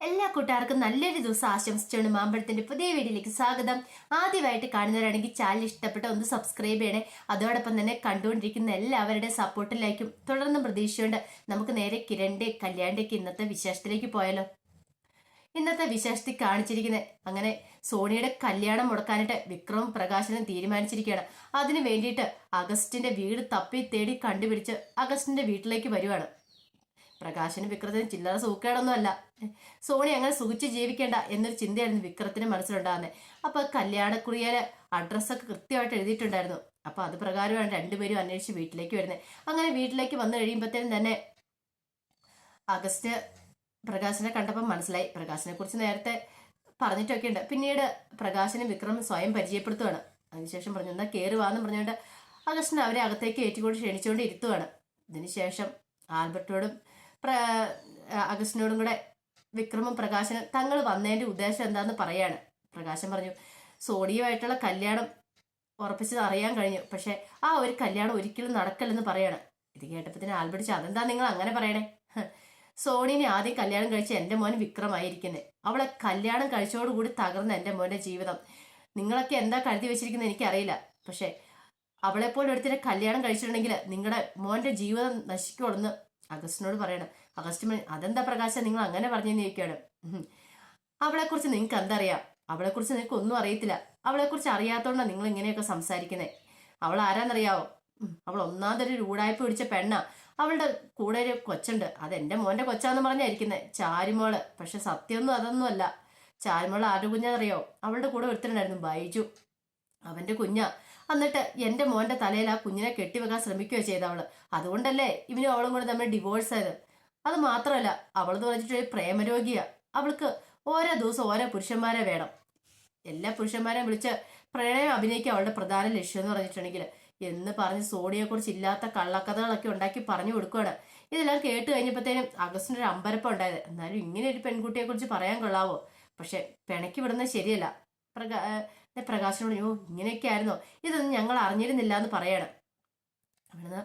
എല്ലാ കൂട്ടുകാർക്കും നല്ലൊരു ദിവസം ആശംസിച്ചുകൊണ്ട് മാമ്പഴത്തിന്റെ പുതിയ വീഡിയോയിലേക്ക് സ്വാഗതം. ആദ്യമായിട്ട് കാണുന്നവരാണെങ്കിൽ ചാനൽ ഇഷ്ടപ്പെട്ട ഒന്ന് സബ്സ്ക്രൈബ് ചെയ്യണേ. അതോടൊപ്പം തന്നെ കണ്ടുകൊണ്ടിരിക്കുന്ന എല്ലാവരുടെ സപ്പോർട്ടിലേക്കും തുടർന്നും പ്രതീക്ഷയുണ്ട്. നമുക്ക് നേരെ കിരണിന്റെ കല്യാണിന്റെയൊക്കെ ഇന്നത്തെ വിശേഷത്തിലേക്ക് പോയാലോ. ഇന്നത്തെ വിശേഷത്തിൽ കാണിച്ചിരിക്കുന്നത് അങ്ങനെ സോണിയുടെ കല്യാണം മുടക്കാനായിട്ട് വിക്രമും പ്രകാശനും തീരുമാനിച്ചിരിക്കുകയാണ്. അതിനു വേണ്ടിയിട്ട് അഗസ്റ്റിന്റെ വീട് തപ്പി തേടി കണ്ടുപിടിച്ച് അഗസ്റ്റിന്റെ വീട്ടിലേക്ക് വരുവാണ്. പ്രകാശനും വിക്രത്തിനും ചില്ലറ സൂക്കേടൊന്നും അല്ല. സോണി അങ്ങനെ സുഖിച്ച് ജീവിക്കേണ്ട എന്നൊരു ചിന്തയായിരുന്നു വിക്രത്തിന് മനസ്സിലുണ്ടാകുന്നത്. അപ്പൊ കല്യാണക്കുറിയാല് അഡ്രസ്സൊക്കെ കൃത്യമായിട്ട് എഴുതിയിട്ടുണ്ടായിരുന്നു. അപ്പൊ അത് പ്രകാരമാണ് രണ്ടുപേരും അന്വേഷിച്ച് വീട്ടിലേക്ക് വരുന്നത്. അങ്ങനെ വീട്ടിലേക്ക് വന്നു കഴിയുമ്പോഴത്തേനും തന്നെ അഗസ്റ്റ് പ്രകാശനെ കണ്ടപ്പോൾ മനസ്സിലായി. പ്രകാശനെ കുറിച്ച് നേരത്തെ പറഞ്ഞിട്ടൊക്കെ ഉണ്ട്. പിന്നീട് പ്രകാശനും വിക്രമും സ്വയം പരിചയപ്പെടുത്തുവാണ്. അതിനുശേഷം പറഞ്ഞു എന്നാ കയറി വാന്ന് പറഞ്ഞുകൊണ്ട് അഗസ്റ്റിനെ അവരെ അകത്തേക്ക് ഏറ്റുകൊണ്ട് ക്ഷണിച്ചുകൊണ്ട് ഇരുത്തുവാണ്. ഇതിനുശേഷം ആൽബർട്ടോടും അഗസ്റ്റിനോടും കൂടെ വിക്രമും പ്രകാശനും തങ്ങൾ വന്നതിന്റെ ഉദ്ദേശം എന്താന്ന് പറയാണ്. പ്രകാശൻ പറഞ്ഞു സോണിയുമായിട്ടുള്ള കല്യാണം ഉറപ്പിച്ചത് അറിയാൻ കഴിഞ്ഞു, പക്ഷെ ആ ഒരു കല്യാണം ഒരിക്കലും നടക്കല്ലെന്ന് പറയാണ്. ഇത് കേട്ടപ്പത്തിന് ആൽബർട്ട് അതെന്താ നിങ്ങൾ അങ്ങനെ പറയണേ? സോണിനെ ആദ്യം കല്യാണം കഴിച്ച എന്റെ മോൻ വിക്രമായിരിക്കുന്നത്. അവളെ കല്യാണം കഴിച്ചോടുകൂടി തകർന്ന എന്റെ മോന്റെ ജീവിതം. നിങ്ങളൊക്കെ എന്താ കരുതി വെച്ചിരിക്കുന്നത് എനിക്കറിയില്ല, പക്ഷെ അവളെപ്പോലെ ഒരുത്തിനെ കല്യാണം കഴിച്ചിട്ടുണ്ടെങ്കിൽ നിങ്ങളുടെ മോന്റെ ജീവിതം നശിക്കുള്ളെന്ന് അഗസ്റ്റിനോട് പറയണം. അഗസ്റ്റ് അതെന്താ പ്രകാശം നിങ്ങൾ അങ്ങനെ പറഞ്ഞെന്ന് ചോദിക്കുകയാണ്. അവളെക്കുറിച്ച് നിങ്ങൾക്ക് എന്തറിയാം? അവളെക്കുറിച്ച് നിങ്ങൾക്ക് ഒന്നും അറിയത്തില്ല. അവളെക്കുറിച്ച് അറിയാത്തോണ്ടാണ് നിങ്ങൾ ഇങ്ങനെയൊക്കെ സംസാരിക്കുന്നത്. അവൾ ആരാന്നറിയാവോ? അവൾ ഒന്നാമതൊരു രൂടായ്പ പിടിച്ച പെണ്ണാ. അവളുടെ കൂടെ ഒരു കൊച്ചുണ്ട്, അത് എന്റെ മോന്റെ കൊച്ചാന്ന് പറഞ്ഞായിരിക്കുന്നത്, ചാരുമോള്. പക്ഷെ സത്യമൊന്നും അതൊന്നും അല്ല. ചാരുമോള് ആരുടെ കുഞ്ഞാന്നറിയോ? അവളുടെ കൂടെ ഒരുത്തരുണ്ടായിരുന്നു ബൈജു, അവന്റെ കുഞ്ഞാ. എന്നിട്ട് എന്റെ മോന്റെ തലയിൽ ആ കുഞ്ഞിനെ കെട്ടിവെക്കാൻ ശ്രമിക്കുകയോ ചെയ്ത അവള്. അതുകൊണ്ടല്ലേ ഇവനും അവളും കൂടെ തമ്മിൽ ഡിവോഴ്സ് ആയത്. അത് മാത്രമല്ല, അവളെന്ന് പറഞ്ഞിട്ടൊരു പ്രേമരോഗിയാ. അവൾക്ക് ഓരോ ദിവസം ഓരോ പുരുഷന്മാരെ വേണം. എല്ലാ പുരുഷന്മാരെയും വിളിച്ച് പ്രണയം അഭിനയിക്കുക അവളുടെ പ്രധാന ലക്ഷ്യം എന്ന് പറഞ്ഞിട്ടുണ്ടെങ്കിൽ എന്ന് പറഞ്ഞ് സോണിയെ കുറിച്ച് ഇല്ലാത്ത കള്ളക്കഥകളൊക്കെ ഉണ്ടാക്കി പറഞ്ഞു കൊടുക്കുകയാണ്. ഇതെല്ലാം കേട്ട് കഴിഞ്ഞപ്പോഴത്തേനും അഗസ്റ്റിന് ഒരു അമ്പരപ്പം ഉണ്ടായത്. എന്നാലും ഇങ്ങനെ ഒരു പെൺകുട്ടിയെ കുറിച്ച് പറയാൻ കൊള്ളാവോ? പക്ഷെ പിണക്കി വിടുന്നത് ശരിയല്ല. പ്രകാശനോട് ഇങ്ങനെയൊക്കെ ആയിരുന്നോ? ഇതൊന്നും ഞങ്ങൾ അറിഞ്ഞിരുന്നില്ല എന്ന് പറയാണ്. അവിടുന്ന്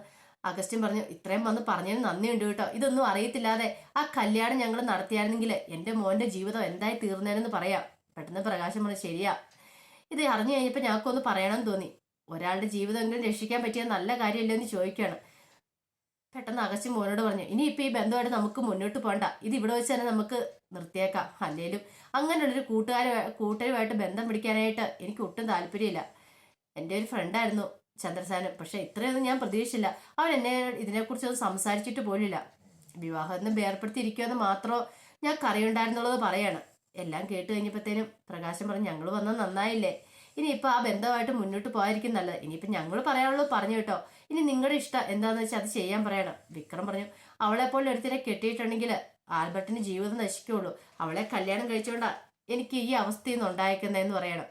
അഗസ്റ്റിൻ പറഞ്ഞു ഇത്രയും വന്ന് പറഞ്ഞതിന് നന്ദിയുണ്ട് കേട്ടോ. ഇതൊന്നും അറിയത്തില്ലാതെ ആ കല്യാണം ഞങ്ങൾ നടത്തിയായിരുന്നെങ്കിൽ എന്റെ മോന്റെ ജീവിതം എന്തായി തീർന്നേനെന്ന് പറയാം. പെട്ടെന്ന് പ്രകാശം പറഞ്ഞു ശരിയാ, ഇത് അറിഞ്ഞു കഴിഞ്ഞപ്പോൾ ഞങ്ങൾക്കൊന്ന് പറയണമെന്ന് തോന്നി. ഒരാളുടെ ജീവിതമെങ്കിലും രക്ഷിക്കാൻ പറ്റിയ നല്ല കാര്യമല്ലോ എന്ന് ചോദിക്കുകയാണ്. പെട്ടെന്ന് അഗസ്റ്റിൻ മോനോട് പറഞ്ഞു ഇനിയിപ്പോൾ ഈ ബന്ധമായിട്ട് നമുക്ക് മുന്നോട്ട് പോകണ്ട, ഇത് ഇവിടെ വെച്ച് തന്നെ നമുക്ക് നിർത്തിയേക്കാം. അല്ലേലും അങ്ങനെയുള്ളൊരു കൂട്ടരുമായിട്ട് ബന്ധം പിടിക്കാനായിട്ട് എനിക്ക് ഒട്ടും താല്പര്യമില്ല. എൻ്റെ ഒരു ഫ്രണ്ടായിരുന്നു ചന്ദ്രസാനും, പക്ഷെ ഇത്രയൊന്നും ഞാൻ പ്രതീക്ഷിച്ചില്ല. അവൻ എന്നെ ഇതിനെക്കുറിച്ചൊന്നും സംസാരിച്ചിട്ട് പോലില്ല. വിവാഹത്തിന് വേർപ്പെടുത്തിയിരിക്കുമെന്ന് മാത്രമോ ഞാൻ കറിയുണ്ടായിരുന്നുള്ളത് പറയാണ്. എല്ലാം കേട്ട് കഴിഞ്ഞപ്പോഴത്തേനും പ്രകാശം പറഞ്ഞു ഞങ്ങൾ വന്നത് നന്നായില്ലേ, ഇനിയിപ്പോൾ ആ ബന്ധമായിട്ട് മുന്നോട്ട് പോകാതിരിക്കും നല്ലത്. ഇനിയിപ്പോൾ ഞങ്ങൾ പറയാനുള്ളത് പറഞ്ഞു കേട്ടോ, ഇനി നിങ്ങളുടെ ഇഷ്ടം എന്താണെന്ന് വെച്ചാൽ അത് ചെയ്യാൻ പറയണം. വിക്രം പറഞ്ഞു അവളെപ്പോലെ ഒരുത്തിനെ കെട്ടിയിട്ടുണ്ടെങ്കിൽ ആൽബർട്ടിന് ജീവിതം നശിക്കുള്ളൂ. അവളെ കല്യാണം കഴിച്ചുകൊണ്ടാ എനിക്ക് ഈ അവസ്ഥയിൽ നിന്ന് ഉണ്ടായേക്കുന്നതെന്ന് പറയണം.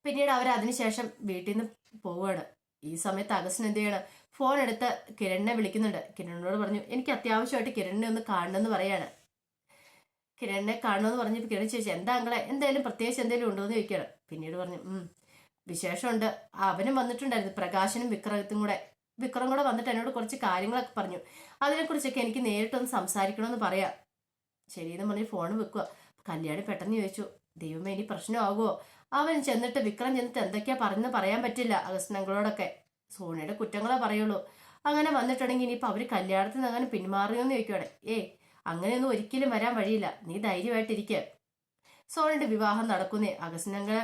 പിന്നീട് അവർ അതിനുശേഷം വീട്ടിൽ നിന്ന് പോവുകയാണ്. ഈ സമയത്ത് അഗസ്റ്റിൻ എന്ത് ചെയ്യണം, ഫോൺ എടുത്ത് കിരണിനെ വിളിക്കുന്നുണ്ട്. കിരണിനോട് പറഞ്ഞു എനിക്ക് അത്യാവശ്യമായിട്ട് കിരണിനെ ഒന്ന് കാണണമെന്ന് പറയാണ്. കിരണിനെ കാണണമെന്ന് പറഞ്ഞപ്പോൾ കിരൺ ചോദിച്ചു എന്താ അങ്ങളെ എന്തായാലും പ്രത്യേകിച്ച് എന്തെങ്കിലും ഉണ്ടോ എന്ന് ചോദിക്കുകയാണ്. പിന്നീട് പറഞ്ഞു വിശേഷമുണ്ട്, അവനും വന്നിട്ടുണ്ടായിരുന്നു, പ്രകാശനും വിക്രം കൂടെ വന്നിട്ട് എന്നോട് കുറച്ച് കാര്യങ്ങളൊക്കെ പറഞ്ഞു. അതിനെക്കുറിച്ചൊക്കെ എനിക്ക് നേരിട്ടൊന്ന് സംസാരിക്കണമെന്ന് പറയാം. ശരിയെന്ന് പറഞ്ഞ് ഫോൺ വെക്കുക. കല്യാണി പെട്ടെന്ന് ചോദിച്ചു ദൈവമേ ഇനി പ്രശ്നമാകുമോ? അവൻ ചെന്നിട്ട് വിക്രം ചെന്നിട്ട് എന്തൊക്കെയാ പറഞ്ഞെന്ന് പറയാൻ പറ്റില്ല. അഗസ്റ്റിനങ്ങളോടൊക്കെ സോണിയുടെ കുറ്റങ്ങളെ പറയുള്ളൂ. അങ്ങനെ വന്നിട്ടുണ്ടെങ്കിൽ ഇനിയിപ്പോൾ അവർ കല്യാണത്തിൽ നിന്ന് അങ്ങനെ പിന്മാറിയോന്ന് ചോദിക്കുവാണ്. അങ്ങനെയൊന്നും ഒരിക്കലും വരാൻ വഴിയില്ല, നീ ധൈര്യമായിട്ടിരിക്കുക. സോണിയുടെ വിവാഹം നടക്കുന്നേ. അഗസ്റ്റിനങ്ങളെ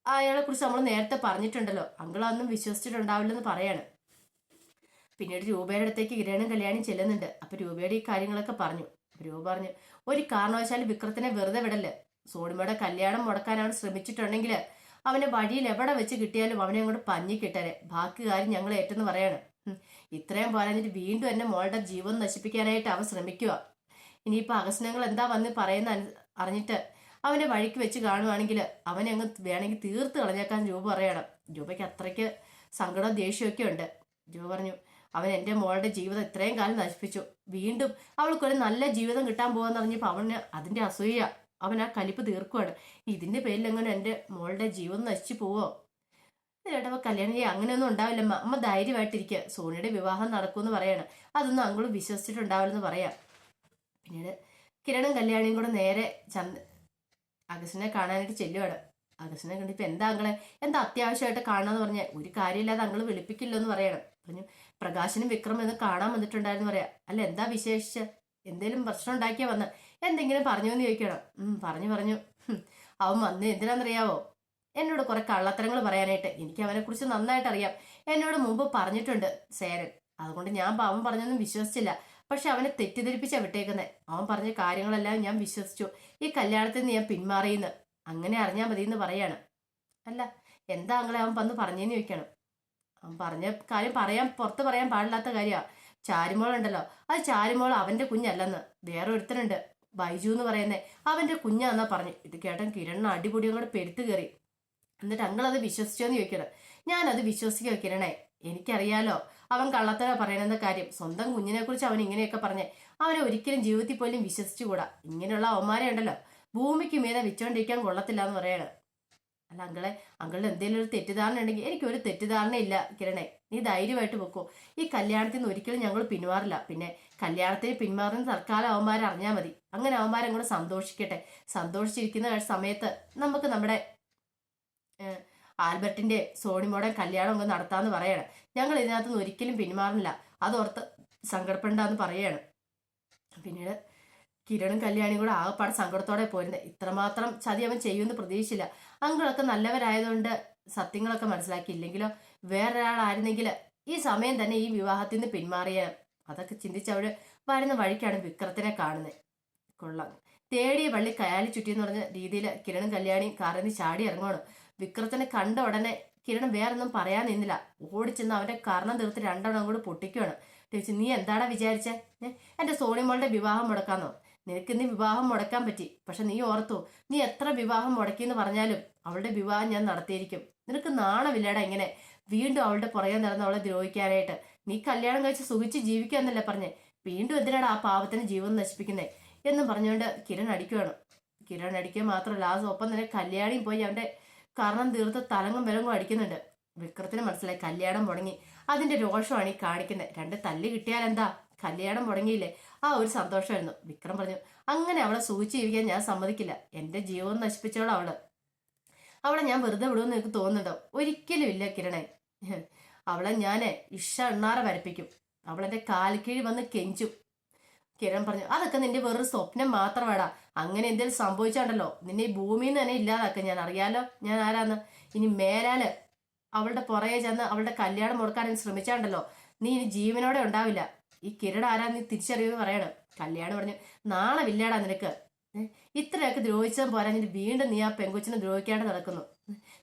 അയാളെ കുറിച്ച് നമ്മൾ നേരത്തെ പറഞ്ഞിട്ടുണ്ടല്ലോ, അങ്കിളൊന്നും വിശ്വസിച്ചിട്ടുണ്ടാവില്ലെന്ന് പറയാണ്. പിന്നീട് രൂപയുടെ അടുത്തേക്ക് കിരണും കല്യാണിയും ചെല്ലുന്നുണ്ട്. അപ്പൊ രൂപയുടെ ഈ കാര്യങ്ങളൊക്കെ പറഞ്ഞു. രൂപ പറഞ്ഞു ഒരു കാരണവശാലും വിക്രത്തിനെ വെറുതെ വിടല്ലേ. സോണിമയുടെ കല്യാണം മുടക്കാനാണ് ശ്രമിച്ചിട്ടുണ്ടെങ്കിൽ അവനെ വഴിയിൽ എവിടെ വെച്ച് കിട്ടിയാലും അവനെ അങ്ങോട്ട് പഞ്ഞി കിട്ടാരെ, ബാക്കി കാര്യം ഞങ്ങൾ ഏറ്റെന്ന് പറയാണ്. ഇത്രയും പറഞ്ഞിട്ട് വീണ്ടും എന്നെ മോളുടെ ജീവൻ നശിപ്പിക്കാനായിട്ട് അവൻ ശ്രമിക്കുക. ഇനിയിപ്പോൾ അഗസ്റ്റിനങ്ങൾ എന്താ വന്ന് പറയുന്ന അറിഞ്ഞിട്ട് അവനെ വഴിക്ക് വെച്ച് കാണുവാണെങ്കിൽ അവനെ അങ്ങ് വേണമെങ്കിൽ തീർത്ത് കളഞ്ഞേക്കാൻ രൂപ പറയണം. രൂപയ്ക്ക് അത്രയ്ക്ക് സങ്കടവും ദേഷ്യമൊക്കെ ഉണ്ട്. രൂപ പറഞ്ഞു അവൻ എൻ്റെ മോളുടെ ജീവിതം ഇത്രയും കാലം നശിപ്പിച്ചു, വീണ്ടും അവൾക്കൊരു നല്ല ജീവിതം കിട്ടാൻ പോകാന്ന് പറഞ്ഞപ്പോൾ അവന് അതിൻ്റെ അസൂയ, അവൻ ആ കലിപ്പ് തീർക്കുവാണ്. ഇതിന്റെ പേരിൽ എങ്ങനെ എൻ്റെ മോളുടെ ജീവൻ നശിച്ചു പോവോ? ചേട്ടപ്പോ കല്യാണം ചെയ്യാൻ അങ്ങനെയൊന്നും ഉണ്ടാവില്ലമ്മ, അമ്മ ധൈര്യമായിട്ടിരിക്കുക, സോണിയുടെ വിവാഹം നടക്കുമെന്ന് പറയാണ്. അതൊന്നും അങ്ങളും വിശ്വസിച്ചിട്ടുണ്ടാവില്ലെന്ന് പറയാം. പിന്നീട് കിരണും കല്യാണിയും കൂടെ നേരെ അഗസ്റ്റിനെ കാണാനായിട്ട് ചെല്ലുവാണ്. അഗസ്റ്റിനെ കണ്ടിപ്പോ എന്താ അങ്ങളെ, എന്താ അത്യാവശ്യമായിട്ട് കാണാന്ന് പറഞ്ഞാൽ ഒരു കാര്യമില്ലാതെ അങ്ങള് വിളിപ്പിക്കില്ലോ എന്ന് പറയണം. പറഞ്ഞു പ്രകാശനും വിക്രം എന്ന് കാണാൻ വന്നിട്ടുണ്ടായിരുന്നു പറയാ. അല്ല എന്താ വിശേഷിച്ച്, എന്തേലും പ്രശ്നം ഉണ്ടാക്കിയാ വന്ന്, എന്തെങ്കിലും പറഞ്ഞു എന്ന് ചോദിക്കണം. പറഞ്ഞു അവൻ വന്ന് എന്തിനാണെന്നറിയാവോ, എന്നോട് കുറെ കള്ളത്തരങ്ങൾ പറയാനായിട്ട്. എനിക്ക് അവനെ കുറിച്ച് നന്നായിട്ട് അറിയാം, എന്നോട് മുമ്പ് പറഞ്ഞിട്ടുണ്ട് സേരൻ. അതുകൊണ്ട് ഞാൻ അവൻ പറഞ്ഞൊന്നും വിശ്വസിച്ചില്ല. പക്ഷെ അവനെ തെറ്റിദ്ധരിപ്പിച്ചാ വിട്ടേക്കുന്നേ. അവൻ പറഞ്ഞ കാര്യങ്ങളെല്ലാം ഞാൻ വിശ്വസിച്ചു. ഈ കല്യാണത്തിൽ നിന്ന് ഞാൻ പിന്മാറിയെന്ന് അങ്ങനെ അറിഞ്ഞാൽ മതി എന്ന് പറയാണ്. അല്ല എന്താ അങ്ങളെ അവൻ വന്ന് പറഞ്ഞെന്ന് ചോദിക്കണം. അവൻ പറഞ്ഞ കാര്യം പുറത്ത് പറയാൻ പാടില്ലാത്ത കാര്യമാണ്. ചാരുമോൾ ഉണ്ടല്ലോ, അത് ചാരുമോൾ അവന്റെ കുഞ്ഞല്ലെന്ന് വേറെ ഒരുത്തനുണ്ട് ബൈജു എന്ന് പറയുന്നേ, അവന്റെ കുഞ്ഞാന്നാ പറഞ്ഞു. ഇത് കേട്ടൻ കിരണിന് അടിപൊടിയും കൂടെ പെരുത്ത് കയറി. എന്നിട്ട് അങ്ങളത് വിശ്വസിച്ചോന്ന് ചോദിക്കണം. ഞാനത് വിശ്വസിക്കുക കിരണേ, എനിക്കറിയാലോ അവൻ കള്ളത്തര പറയണെന്ന കാര്യം. സ്വന്തം കുഞ്ഞിനെ കുറിച്ച് അവൻ ഇങ്ങനെയൊക്കെ പറഞ്ഞേ, അവനെ ഒരിക്കലും ജീവിതത്തിൽ പോലും വിശ്വസിച്ചുകൂടാ. ഇങ്ങനെയുള്ള അവന്മാരെ ഉണ്ടല്ലോ ഭൂമിക്ക് മീതെ വെച്ചോണ്ടിരിക്കാൻ കൊള്ളത്തില്ല എന്ന് പറയാണ്. അല്ല അങ്കളുടെ എന്തെങ്കിലും ഒരു തെറ്റിദ്ധാരണ ഉണ്ടെങ്കിൽ എനിക്കൊരു തെറ്റിദ്ധാരണ ഇല്ല കിരണേ, നീ ധൈര്യമായിട്ട് വെക്കോ. ഈ കല്യാണത്തിൽ നിന്ന് ഒരിക്കലും ഞങ്ങൾ പിന്മാറില്ല. പിന്നെ കല്യാണത്തിന് പിന്മാറുന്ന തൽക്കാലം അവന്മാരെ അറിഞ്ഞാൽ മതി. അങ്ങനെ അവന്മാരെ കൂടെ സന്തോഷിക്കട്ടെ. സന്തോഷിച്ചിരിക്കുന്ന സമയത്ത് നമുക്ക് നമ്മുടെ ആൽബർട്ടിന്റെ സോണിമോടെ കല്യാണം അങ്ങ് നടത്താന്ന് പറയാണ്. ഞങ്ങൾ ഇതിനകത്തുനിന്ന് ഒരിക്കലും പിന്മാറില്ല, അതോർത്ത് സങ്കടപ്പെടണ്ടെന്ന് പറയാണ്. പിന്നീട് കിരണും കല്യാണിയും കൂടെ ആകെപ്പാട് സങ്കടത്തോടെ പോരുന്നത്. ഇത്രമാത്രം ചതി അവൻ ചെയ്യുമെന്ന് പ്രതീക്ഷിച്ചില്ല. അങ്കിളൊക്കെ നല്ലവരായതുകൊണ്ട് സത്യങ്ങളൊക്കെ മനസ്സിലാക്കിയില്ലെങ്കിലോ വേറൊരാളായിരുന്നെങ്കിൽ ഈ സമയം തന്നെ ഈ വിവാഹത്തിൽ നിന്ന് പിന്മാറിയ. അതൊക്കെ ചിന്തിച്ച് അവിടെ വരുന്ന വഴിക്കാണ് വിക്രത്തിനെ കാണുന്നത്. കൊള്ളാം, തേടിയ പള്ളി കയാലി ചുറ്റിയെന്ന് പറഞ്ഞ രീതിയിൽ കിരണും കല്യാണിയും കാറിൽ നിന്ന് ചാടി ഇറങ്ങണം. വിക്രത്തിനെ കണ്ട ഉടനെ കിരൺ വേറൊന്നും പറയാൻ നിന്നില്ല. ഓടിച്ചെന്ന് അവന്റെ കർണം തീർത്ത് രണ്ടെണ്ണം കൂടെ പൊട്ടിക്കുവാണ്. ചോദിച്ചു, നീ എന്താടാ വിചാരിച്ചേ? എന്റെ സോണിമോളുടെ വിവാഹം മുടക്കാന്നോ? നിനക്ക് ഇന്ന് വിവാഹം മുടക്കാൻ പറ്റി. പക്ഷെ നീ ഓർത്തു, നീ എത്ര വിവാഹം മുടക്കിയെന്ന് പറഞ്ഞാലും അവളുടെ വിവാഹം ഞാൻ നടത്തിയിരിക്കും. നിനക്ക് നാണമില്ലടാ ഇങ്ങനെ വീണ്ടും അവളുടെ പുറകെ നടന്ന് അവളെ ദ്രോഹിക്കാനായിട്ട്. നീ കല്യാണം കഴിച്ച് സുഖിച്ച് ജീവിക്കാന്നല്ലേ പറഞ്ഞേ, വീണ്ടും എന്തിനാണ് ആ പാവത്തിന് ജീവൻ നശിപ്പിക്കുന്നേ എന്നും പറഞ്ഞുകൊണ്ട് കിരൺ അടിക്കുവാണ്. കിരൺ അടിക്കുക മാത്രമല്ല ആ ഒപ്പം തന്നെ കല്യാണിയും പോയി അവന്റെ കർണം തീർത്ത് തലങ്ങും വിലങ്ങും അടിക്കുന്നുണ്ട്. വിക്രത്തിന് മനസ്സിലായി കല്യാണം മുടങ്ങി. അതിന്റെ രോഷമാണ് ഈ കാണിക്കുന്നത്. രണ്ട് തല്ല് കിട്ടിയാൽ എന്താ, കല്യാണം മുടങ്ങിയില്ലേ, ആ ഒരു സന്തോഷമായിരുന്നു. വിക്രം പറഞ്ഞു, അങ്ങനെ അവളെ സൂചിച്ച് ജീവിക്കാൻ ഞാൻ സമ്മതിക്കില്ല. എന്റെ ജീവൻ നശിപ്പിച്ചോളാം അവളെ ഞാൻ വെറുതെ വിടുമെന്ന് എനിക്ക് തോന്നുന്നുണ്ടോ? ഒരിക്കലും ഇല്ല കിരണേ. അവളെ ഞാൻ എണ്ണാറ വരപ്പിക്കും. അവളെന്റെ കാൽക്കീഴ് വന്ന് കെഞ്ചും. കിരൺ പറഞ്ഞു, അതൊക്കെ നിന്റെ വെറൊരു സ്വപ്നം മാത്രമാടാ. അങ്ങനെ എന്തെങ്കിലും സംഭവിച്ചാണ്ടല്ലോ നിന്നെ ഈ ഭൂമിയിൽ നിന്ന് തന്നെ ഇല്ലാതാക്ക. ഞാൻ അറിയാലോ ഞാൻ ആരാന്ന്. ഇനി മേലാല് അവളുടെ പുറകെ ചെന്ന് അവളുടെ കല്യാണം മുടക്കാൻ ശ്രമിച്ചാണ്ടല്ലോ നീ ഇനി ജീവനോടെ ഉണ്ടാവില്ല. ഈ കിരൺ ആരാ നീ തിരിച്ചറിയുമെന്ന് പറയണം. കല്യാണം പറഞ്ഞു, നാളെ നിനക്ക്. ഇത്രയൊക്കെ ദ്രോഹിച്ചതും പോരാഞ്ഞിട്ട് വീണ്ടും നീ ആ പെങ്കൊച്ചിനെ ദ്രോഹിക്കാണ്ട് നടക്കുന്നു.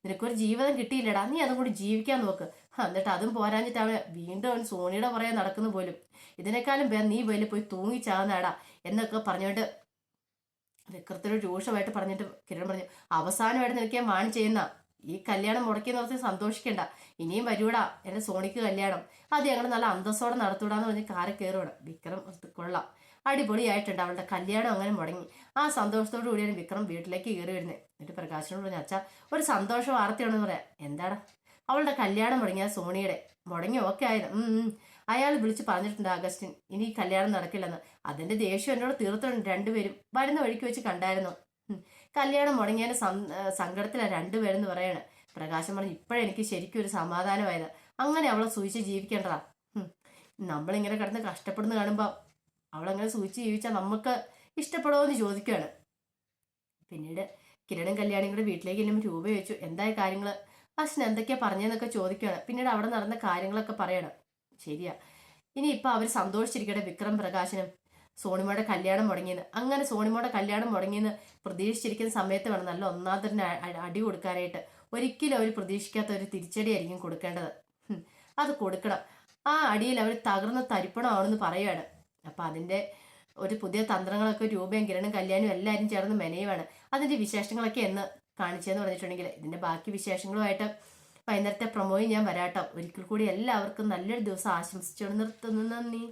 നിനക്കൊരു ജീവിതം കിട്ടിയില്ലടാ, നീ അതും കൂടി ജീവിക്കാൻ നോക്ക്. എന്നിട്ട് അതും പോരാഞ്ഞിട്ട് അവന് വീണ്ടും അവൻ സോണിയുടെ പുറകെ നടക്കുന്നു പോലും. ഇതിനേക്കാളും നീ വലിയ പോയി തൂങ്ങിച്ചാകുന്നാടാ എന്നൊക്കെ പറഞ്ഞുകൊണ്ട് വിക്രത്തിനോട് രൂക്ഷമായിട്ട് പറഞ്ഞിട്ട് കിരൺ പറഞ്ഞു, അവസാനമായിട്ട് നിനക്ക് ഞാൻ വാൺ ചെയ്യുന്ന ഈ കല്യാണം മുടക്കിയെന്ന് പറഞ്ഞ് സന്തോഷിക്കണ്ട. ഇനിയും വരൂടാ എന്റെ സോണിക്ക് കല്യാണം. അത് ഞങ്ങൾ നല്ല അന്തസ്സോടെ നടത്തൂടാന്ന് പറഞ്ഞ് കാറ് കയറുവാണ്. വിക്രം കൊള്ളാം, അടിപൊളിയായിട്ടുണ്ട്. അവളുടെ കല്യാണം അങ്ങനെ മുടങ്ങി. ആ സന്തോഷത്തോടു കൂടിയാണ് വിക്രം വീട്ടിലേക്ക് കയറി വരുന്നത്. എന്നിട്ട് പ്രകാശനോട് പറഞ്ഞു, അച്ഛാ ഒരു സന്തോഷ വാർത്തയാണെന്ന് പറയാം. എന്താടാ? അവളുടെ കല്യാണം മുടങ്ങിയ സോണിയുടെ മുടങ്ങി ഓക്കെ ആയിരുന്നു. അയാൾ വിളിച്ച് പറഞ്ഞിട്ടുണ്ട് അഗസ്റ്റിൻ ഇനി കല്യാണം നടക്കില്ലെന്ന്. അതിന്റെ ദേഷ്യം എന്നോട് തീർത്തുണ്ട്. രണ്ടുപേരും വരുന്ന വഴിക്ക് വെച്ച് കണ്ടായിരുന്നു. കല്യാണം മുടങ്ങിയതിന്റെ സങ്കടത്തിലാണ് രണ്ടുപേരെന്ന് പറയാണ്. പ്രകാശം പറഞ്ഞു, ഇപ്പോഴെനിക്ക് ശരിക്കും ഒരു സമാധാനമായത്. അങ്ങനെ അവളെ സൂചിച്ച് ജീവിക്കേണ്ടതാ. നമ്മളിങ്ങനെ കിടന്ന് കഷ്ടപ്പെടുന്ന കാണുമ്പോൾ അവളങ്ങനെ സൂചിച്ച് ജീവിച്ചാൽ നമുക്ക് ഇഷ്ടപ്പെടുമോ എന്ന് ചോദിക്കുകയാണ്. പിന്നീട് കിരണും കല്യാണിയും കൂടെ വീട്ടിലേക്ക് ചെല്ലുമ്പോൾ രൂപ ചോദിച്ചു, എന്തായ കാര്യങ്ങൾ അച്ഛൻ എന്തൊക്കെയാ പറഞ്ഞതെന്നൊക്കെ ചോദിക്കുകയാണ്. പിന്നീട് അവിടെ നടന്ന കാര്യങ്ങളൊക്കെ പറയണം. ശരിയാ, ഇനി ഇപ്പൊ അവർ സന്തോഷിച്ചിരിക്കട്ടെ. വിക്രം പ്രകാശനും സോണിമോടെ കല്യാണം മുടങ്ങിയെന്ന്. അങ്ങനെ സോണിമോടെ കല്യാണം മുടങ്ങിയെന്ന് പ്രതീക്ഷിച്ചിരിക്കുന്ന സമയത്ത് വേണം നല്ല ഒന്നാമതിന് അടി കൊടുക്കാനായിട്ട്. ഒരിക്കലും അവർ പ്രതീക്ഷിക്കാത്ത ഒരു തിരിച്ചടിയായിരിക്കും കൊടുക്കേണ്ടത്. അത് കൊടുക്കണം. ആ അടിയിൽ അവർ തകർന്ന തരിപ്പണമാണെന്ന് പറയുകയാണ്. അപ്പൊ അതിന്റെ ഒരു പുതിയ തന്ത്രങ്ങളൊക്കെ രൂപയും കിരണും കല്യാണും എല്ലാവരും ചേർന്ന് മെനയുവാണ്. അതിന്റെ വിശേഷങ്ങളൊക്കെ എന്ന് കാണിച്ചതെന്ന് പറഞ്ഞിട്ടുണ്ടെങ്കിൽ ഇതിന്റെ ബാക്കി വിശേഷങ്ങളുമായിട്ട് വൈകുന്നേരത്തെ പ്രൊമോയും ഞാൻ വരാട്ടോ. ഒരിക്കൽ കൂടി എല്ലാവർക്കും നല്ലൊരു ദിവസം ആശംസിച്ചുകൊണ്ട് നിർത്തുന്നു. നന്ദി.